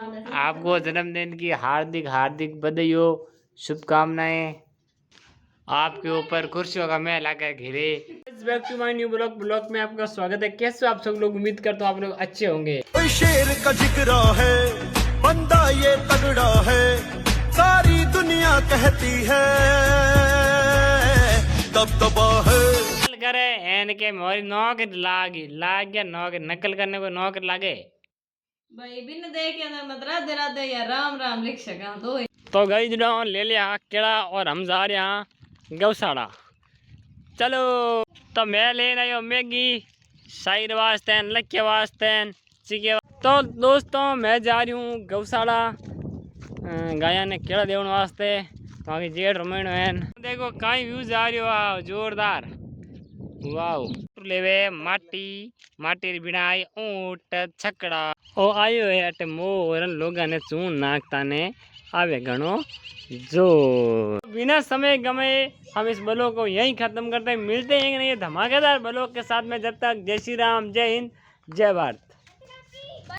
आपको जन्मदिन की हार्दिक हार्दिक बधाइयों, शुभकामनाएं। आपके ऊपर कुर्सियों का मेला का घिरे। Back to my new blog में आपका स्वागत है। कैसे आप सब लोग? उम्मीद करता हूँ आप लोग अच्छे होंगे। शेर का जिक्र है, बंदा ये तगड़ा है, सारी दुनिया कहती है दबदबा है। करे एन के मोरी नौकरी लाग गया नौकरी नकल करने को नौकरी लागे भाई बिन देखे ना मत राधे राधे या राम राम लिख सका तो गई ले लिया केड़ा और हम जा रहे हैं गौशाला। चलो तो मैं ले रही हूँ मैगी शायर वास्ते लक्के वास्ते चिके। तो दोस्तों मैं जा रही हूँ गौशाला गाया ने केड़ा देवन वास्ते। वहाँ की जेठ रमेण है। देखो कहीं व्यूज आ रही हो जोरदार। वाओ लेवे माटी माटी बिनाई ऊंट छकड़ा ओ आयो है अटे मोर लोगा ने चून नाकता ने आवे घणो जो। बिना समय गमे हम इस ब्लॉग को यहीं खत्म करते हैं। मिलते हैं नहीं धमाकेदार ब्लॉग के साथ में। जब तक जय श्री राम, जय हिंद, जय भारत।